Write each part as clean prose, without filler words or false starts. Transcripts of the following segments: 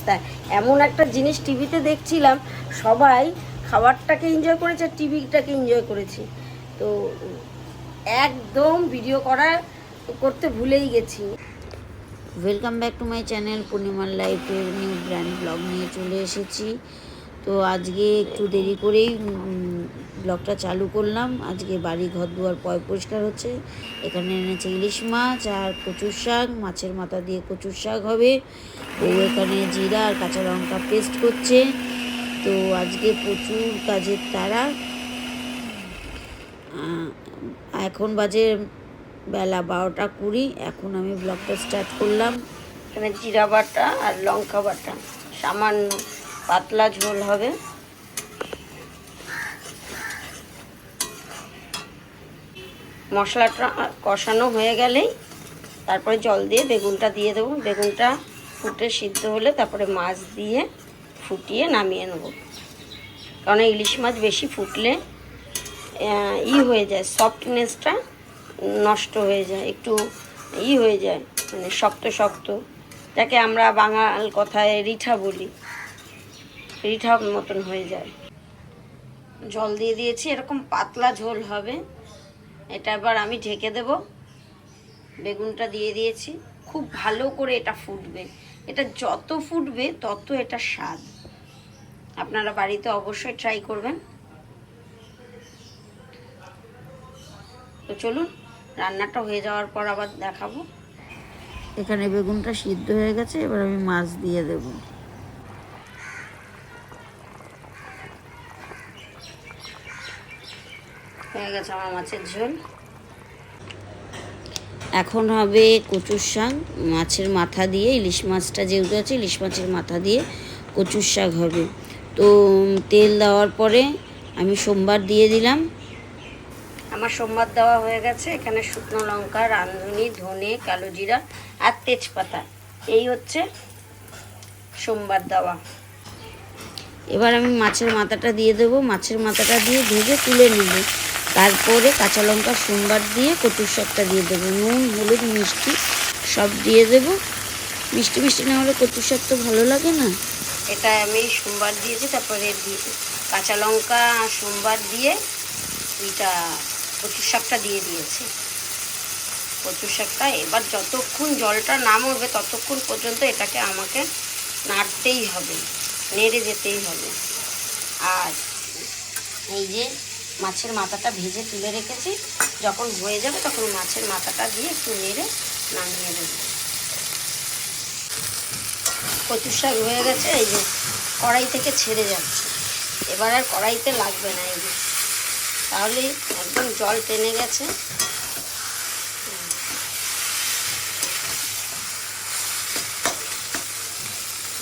অবস্থা। এমন একটা জিনিস টিভিতে দেখছিলাম, সবাই খাবারটাকে এনজয় করেছে আর টিভিটাকে এনজয় করেছি। তো একদম ভিডিও করতে ভুলেই গেছি। Welcome back to my channel পূর্ণিমার লাইফের নিউ ব্র্যান্ড ব্লগ নিয়ে চলে এসেছি। তো আজকে একটু দেরি করেই ব্লগটা চালু করলাম। আজকে বাড়ি ঘর দুয়ার পরিষ্কার হচ্ছে। এখানে এনেছে ইলিশ মাছ আর কচুর শাক, মাছের মাথা দিয়ে কচুর শাক হবে। ও এখানে জিরা আর কাঁচা লঙ্কা পেস্ট করছে। তো আজকে প্রচুর কাজের তাড়া। এখন বাজে বেলা 12:20। এখন আমি ব্লগটা স্টার্ট করলাম। এখানে জিরা বাটা আর লঙ্কা বাটা, সামান্য পাতলা ঝোল হবে। মশলাটা কষানো হয়ে গেলেই তারপরে জল দিয়ে বেগুনটা দিয়ে দেবো। বেগুনটা ফুটে সিদ্ধ হলে তারপরে মাছ দিয়ে ফুটিয়ে নামিয়ে নেব। কারণ ইলিশ মাছ বেশি ফুটলে হয়ে যায়, সফটনেসটা নষ্ট হয়ে যায়, একটু হয়ে যায়, মানে শক্ত শক্ত, যাকে আমরা বাঙাল কথায় রিঠা বলি, রিঠা মতন হয়ে যায়। জল দিয়ে দিয়েছি, এরকম পাতলা ঝোল হবে। এটা এবার আমি ঢেকে দেব। বেগুনটা দিয়ে দিয়েছি, খুব ভালো করে এটা ফুটবে। এটা যত ফুটবে তত এটা স্বাদ। আপনারা বাড়িতে অবশ্যই ট্রাই করবেন। তো চলুন, রান্নাটা হয়ে যাওয়ার পর আবার দেখাবো। এখানে বেগুনটা সিদ্ধ হয়ে গেছে, এবার আমি মাছ দিয়ে দেব। হয়ে গেছে আমার মাছের ঝোল। এখন হবে কচুর শাক, মাছের মাথা দিয়ে। ইলিশ মাছটা যেহেতু আছে, ইলিশ মাছের মাথা দিয়ে কচুর শাক হবে। তো তেল দেওয়ার পরে আমি সোমবার দিয়ে দিলাম। আমার সোমবার দেওয়া হয়ে গেছে। এখানে শুকনো লঙ্কা, রাঁধুনি, ধনে, কালো জিরা আর তেজপাতা, এই হচ্ছে সোমবার দেওয়া। এবার আমি মাছের মাথাটা দিয়ে দেবো। মাছের মাথাটা দিয়ে ভেজে তুলে নেব। তারপরে কাঁচা লঙ্কা সোমবার দিয়ে কচুর শাকটা দিয়ে দেবো। নুন, হলুদ, মিষ্টি সব দিয়ে দেবো। মিষ্টি মিষ্টি না হলে কচুর শাক তো ভালো লাগে না। এটা আমি সোমবার দিয়েছি, তারপরে কাঁচা লঙ্কা সোমবার দিয়ে এটা কচুর শাকটা দিয়ে দিয়েছি। কচুর শাকটা এবার যতক্ষণ জলটা না মরবে ততক্ষণ পর্যন্ত এটাকে আমাকে নাড়তেই হবে, নেড়ে যেতেই হবে। আর এই যে মাছের মাথাটা ভেজে তুলে রেখেছি, যখন হয়ে যাবে তখন মাছের মাথাটা দিয়ে একটু নেড়ে নামিয়ে দেবো। কচুর শাক হয়ে গেছে, এই যে কড়াই থেকে ছেড়ে যাচ্ছে। এবার আর কড়াইতে লাগবে না, এই যে তাহলেই একদম জল টেনে গেছে।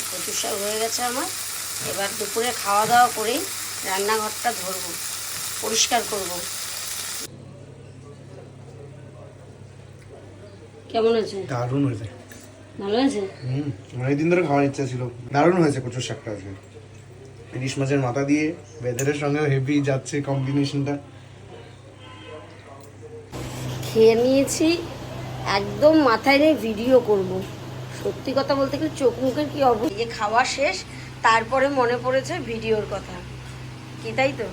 কচুর শাক হয়ে গেছে আমার। এবার দুপুরে খাওয়া দাওয়া করেই রান্নাঘরটা ধরবো, পরিষ্কার করব। কেমন আছে? দারুণ হয়েছে। ভালো আছে? অনেকদিন ধরে খাওয়ার ইচ্ছা ছিল। দারুণ হয়েছে কচুর শাকটা আজকে। ইলিশ মাছের মাথা দিয়ে ওয়েদারের সঙ্গে হেভি যাচ্ছে কম্বিনেশনটা। খেয়ে নিয়েছি, একদম মাথায় নিয়ে ভিডিও করব। সত্যি কথা বলতে গেলে চোখ মুখের কি অবস্থা। যে খাওয়া শেষ, তারপরে মনে পড়েছে ভিডিওর কথা। কি তাই তো?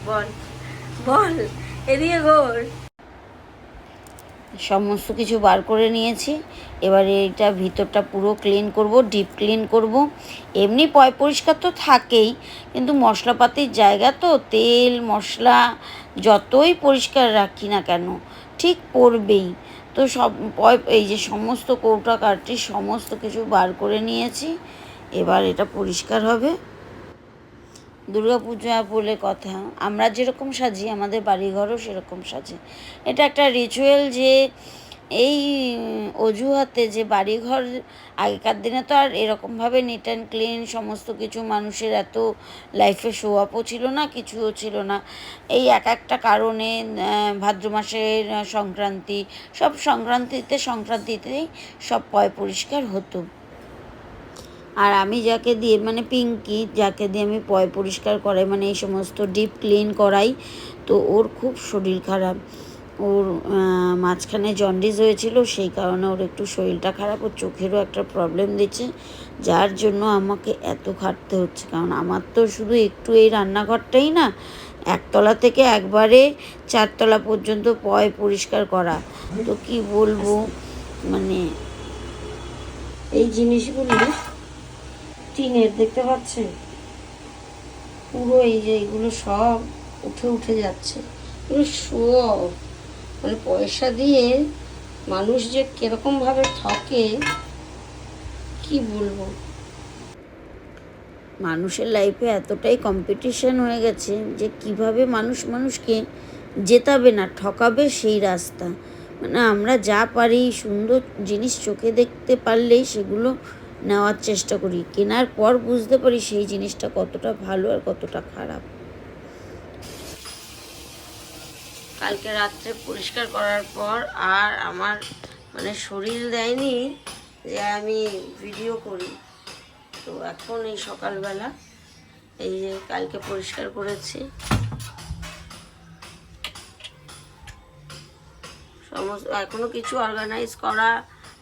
বল বল, এদিকে ঘোর। সমস্ত কিছু বার করে নিয়েছি। এবার এটা ভিতরটা পুরো ক্লিন করব, ডিপ ক্লিন করব। এমনি পরিষ্কার তো থাকেই, কিন্তু মশলাপাতির জায়গা তো, তেল মশলা যতই পরিষ্কার রাখি না কেন ঠিক পড়বেই। তো এই যে সমস্ত কৌটা কাঠি সমস্ত কিছু বার করে নিয়েছি। এবার এটা পরিষ্কার হবে। দুর্গাপূজা বলে কথা, আমরা যেরকম সাজি আমাদের বাড়িঘরও সেরকম সাজে। এটা একটা রিচুয়াল যে এই অজুহাতে যে বাড়িঘর, আগেকার দিনে তো আর এরকমভাবে নিট অ্যান্ড ক্লিন সমস্ত কিছু মানুষের এত লাইফে শো আপও ছিল না, কিছুও ছিল না। এই একটা কারণে ভাদ্র মাসের সংক্রান্তি, সব সংক্রান্তিতেই সব পরিষ্কার হতো। আর আমি যাকে দিয়ে, মানে পিঙ্কি, যাকে দিয়ে আমি পরিষ্কার করাই, মানে এই সমস্ত ডিপ ক্লিন করাই, তো ওর খুব শরীর খারাপ। ও ওর মাঝখানে জন্ডিস হয়েছিল, সেই কারণে ওর একটু শরীরটা খারাপ, ওর চোখেরও একটা প্রবলেম দিচ্ছে, যার জন্য আমাকে এত খাটতে হচ্ছে। কারণ আমার তো শুধু একটু এই রান্নাঘরটাই না, একতলা থেকে একবারে 4 তলা পর্যন্ত পরিষ্কার করা। তো কি বলবো, মানে এই জিনিসগুলি টিনের, দেখতে পাচ্ছেন পুরো, এই যে এইগুলো সব উঠে উঠে যাচ্ছে, এগুলো সব মানে পয়সা দিয়ে মানুষ যে কিরকম ভাবে ঠকে কি বলবো। মানুষের লাইফে এতটাই কম্পিটিশন হয়ে গেছে যে কিভাবে মানুষ মানুষকে জেতাবে না, ঠকাবে সেই রাস্তা। মানে আমরা যা পারি সুন্দর জিনিস চোখে দেখতে পারলেই সেগুলো নেওয়ার চেষ্টা করি, কেনার পর বুঝতে পারি সেই জিনিসটা কতটা ভালো আর কতটা খারাপ। কালকে রাত্রে পরিষ্কার করার পর আর আমার মানে শরীর দেয়নি যে আমি ভিডিও করি। তো এখন এই সকালবেলা এই যে কালকে পরিষ্কার করেছি, সমস্ত এখনো কিছু অর্গানাইজ করা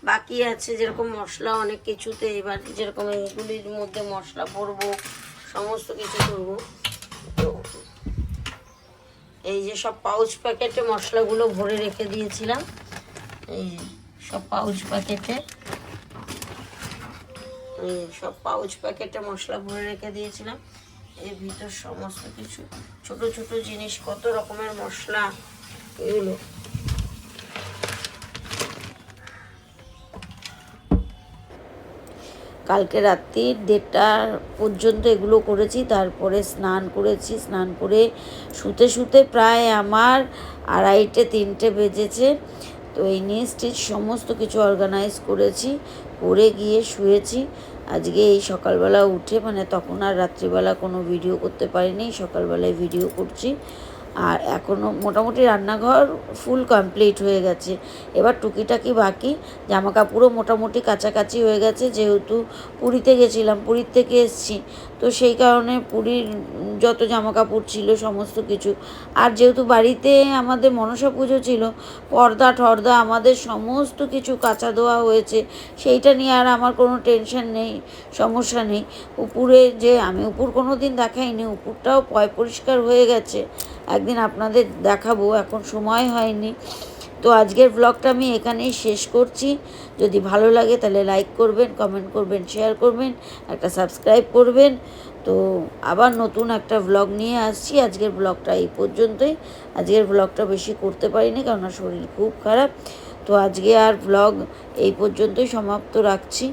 বাকি আছে, যেরকম মশলা অনেক কিছুতে, এবার যেরকম এইগুলির মধ্যে মশলা ভরবো, সমস্ত কিছু করবো। তো এই যে সব পাউচ প্যাকেটে মশলাগুলো ভরে রেখে দিয়েছিলাম, এই যে সব পাউচ প্যাকেটে, সব পাউচ প্যাকেটে মশলা ভরে রেখে দিয়েছিলাম। এর ভিতর সমস্ত কিছু ছোট ছোট জিনিস, কত রকমের মশলা এগুলো। কালকে রাত্রি 1:30 পর্যন্ত এগুলো করেছি, তারপরে স্নান করেছি। স্নান করে শুতে শুতে প্রায় আমার 2:30-3টে বেজেছে। তো এই নিয়ে স্টিচ সমস্ত কিছু অর্গানাইজ করেছি, করে গিয়ে শুয়েছি। আজকে এই সকালবেলা উঠে, মানে তখন আর রাত্রিবেলা কোনো ভিডিও করতে পারিনি, সকালবেলায় ভিডিও করছি। আর এখনও মোটামুটি রান্নাঘর ফুল কমপ্লিট হয়ে গেছে। এবার টুকিটাকি বাকি, জামা কাপড়ও মোটামুটি কাছাকাছি হয়ে গেছে, যেহেতু পুরীতে গেছিলাম, পুরীর থেকে এসছি, তো সেই কারণে পুরীর যত জামা কাপড় ছিল সমস্ত কিছু। আর যেহেতু বাড়িতে আমাদের মনসা পুজো ছিল, পর্দা টর্দা আমাদের সমস্ত কিছু কাচা ধোয়া হয়েছে, সেইটা নিয়ে আর আমার কোনো টেনশন নেই, সমস্যা নেই। উপরে যে আমি উপর কোনো দিন দেখাইনি, উপরটাও পরিষ্কার হয়ে গেছে, একদিন আপনাদের দেখাবো, এখন সময় হয়নি। তো আজকের ব্লগটা আমি এখানেই শেষ করছি। যদি ভালো লাগে তাহলে লাইক করবেন, কমেন্ট করবেন, শেয়ার করবেন, একটা সাবস্ক্রাইব করবেন। তো আবার নতুন একটা ব্লগ নিয়ে আসছি। আজকের ব্লগটা এই পর্যন্তই। আজকের ব্লগটা বেশি করতে পারিনি, কারণ শরীর খুব খারাপ। তো আজকে আর ব্লগ এই পর্যন্তই সমাপ্ত রাখছি।